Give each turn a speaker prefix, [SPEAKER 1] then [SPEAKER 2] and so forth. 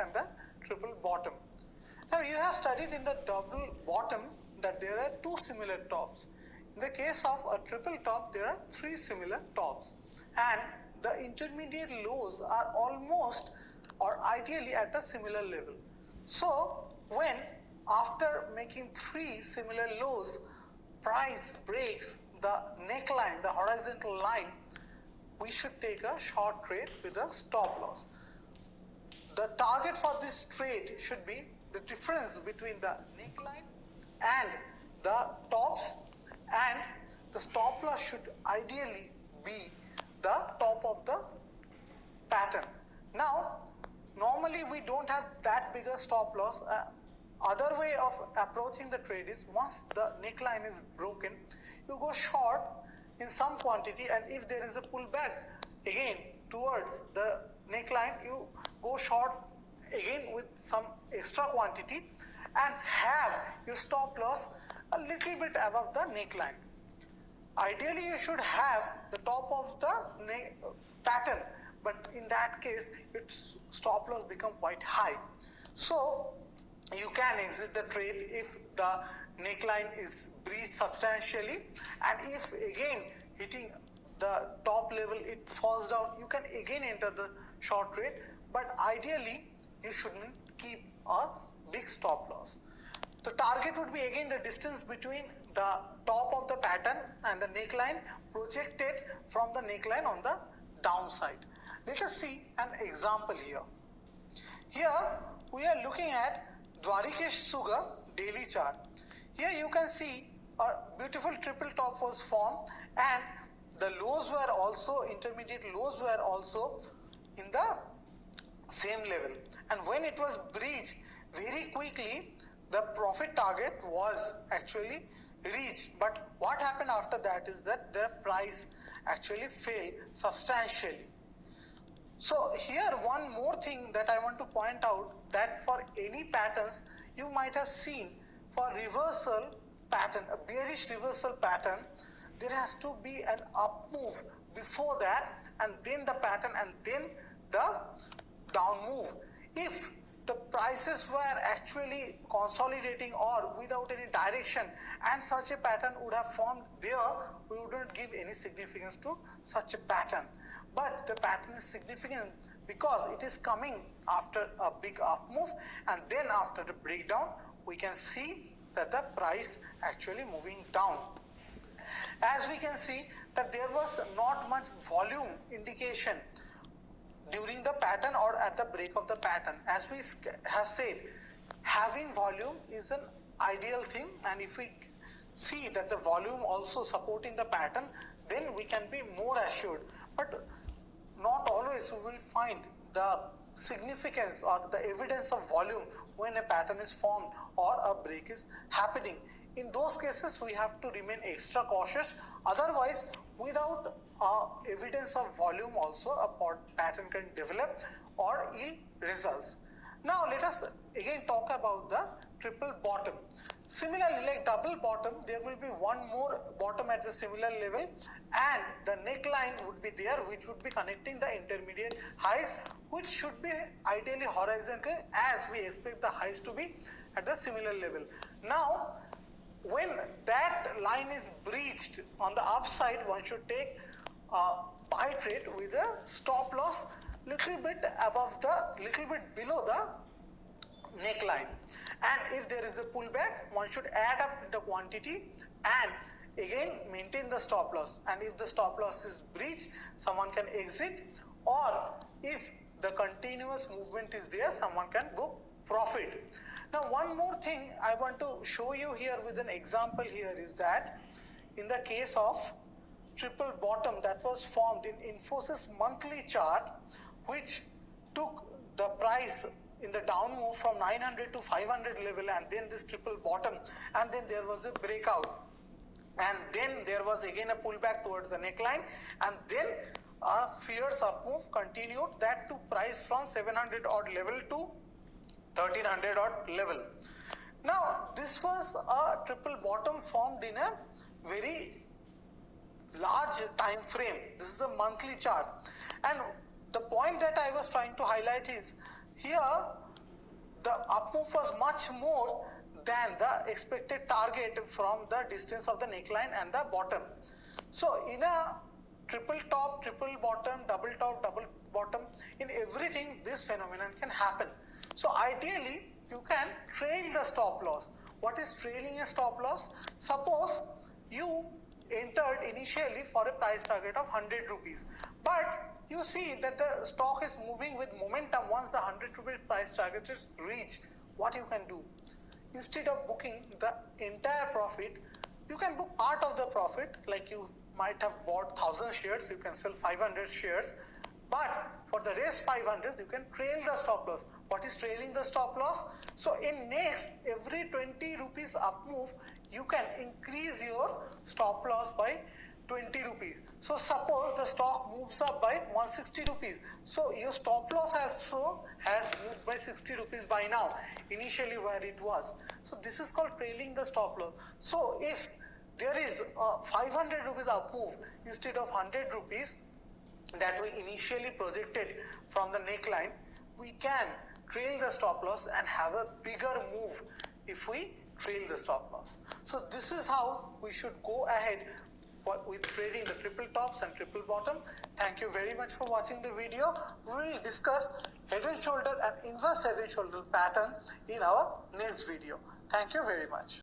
[SPEAKER 1] and the triple bottom. Now you have studied in the double bottom that there are two similar tops. In the case of a triple top, there are three similar tops, and the intermediate lows are almost or ideally at a similar level. So when after making three similar lows, price breaks the neckline, the horizontal line, we should take a short trade with a stop loss. The target for this trade should be the difference between the neckline and the tops, and the stop loss should ideally be the top of the pattern. Now, normally we don't have that bigger stop loss. Other way of approaching the trade is once the neckline is broken, you go short in some quantity, and if there is a pullback again towards the neckline, you go short again with some extra quantity and have your stop loss a little bit above the neckline. Ideally, you should have the top of the pattern, but in that case, its stop loss become quite high. So you can exit the trade if the neckline is breached substantially, and if again hitting the top level it falls down, you can again enter the short trade, but ideally you shouldn't keep a big stop loss. The target would be again the distance between the top of the pattern and the neckline projected from the neckline on the downside. Let us see an example here. Here we are looking at Dwarikesh Sugar daily chart. Here you can see a beautiful triple top was formed, and the lows were also, intermediate lows were also in the same level, and when it was breached very quickly, the profit target was actually reached. But what happened after that is that the price actually fell substantially. So here one more thing that I want to point out, that for any patterns you might have seen, for reversal pattern, a bearish reversal pattern, there has to be an up move before that, and then the pattern, and then the down move. If the prices were actually consolidating or without any direction and such a pattern would have formed there, we wouldn't give any significance to such a pattern. But the pattern is significant because it is coming after a big up move, and then after the breakdown we can see that the price actually moving down. As we can see that there was not much volume indication during the pattern or at the break of the pattern. As we have said, having volume is an ideal thing, and if we see that the volume also supporting the pattern, then we can be more assured. But not always we will find the significance or the evidence of volume when a pattern is formed or a break is happening. In those cases we have to remain extra cautious. Otherwise, without evidence of volume also a pattern can develop or yield results. Now let us again talk about the triple bottom. Similarly, like double bottom, there will be one more bottom at the similar level, and the neckline would be there, which would be connecting the intermediate highs, which should be ideally horizontal, as we expect the highs to be at the similar level. Now when that line is breached on the upside, one should take buy trade with a stop loss little bit below the neckline, and if there is a pullback, one should add up the quantity and again maintain the stop loss, and if the stop loss is breached, someone can exit, or if the continuous movement is there, someone can book profit. Now one more thing I want to show you here with an example here is that in the case of triple bottom that was formed in Infosys monthly chart, which took the price in the down move from 900 to 500 level, and then this triple bottom, and then there was a breakout, and then there was again a pullback towards the neckline, and then a fierce up move continued, that to price from 700 odd level to 1300 odd level. Now this was a triple bottom formed in a very large time frame. This is a monthly chart, and the point that I was trying to highlight is here the up move was much more than the expected target from the distance of the neckline and the bottom. So in a triple top, triple bottom, double top, double bottom, in everything this phenomenon can happen. So ideally you can trail the stop loss. What is trailing a stop loss? Suppose you entered initially for a price target of 100 rupees, but you see that the stock is moving with momentum. Once the 100 rupees price target is reached, what you can do? Instead of booking the entire profit, you can book part of the profit. Like you might have bought 1000 shares, you can sell 500 shares, but for the rest 500 you can trail the stop loss. What is trailing the stop loss? So in next every 20 rupees up move, you can increase your stop loss by 20 rupees. So suppose the stock moves up by 160 rupees. So your stop loss also has moved by 60 rupees by now, initially where it was. So this is called trailing the stop loss. So if there is a 500 rupees up move instead of 100 rupees that we initially projected from the neckline, we can trail the stop loss and have a bigger move if we trail the stop loss. So this is how we should go ahead with trading the triple tops and triple bottom. Thank you very much for watching the video. We will discuss head and shoulder and inverse head and shoulder pattern in our next video. Thank you very much.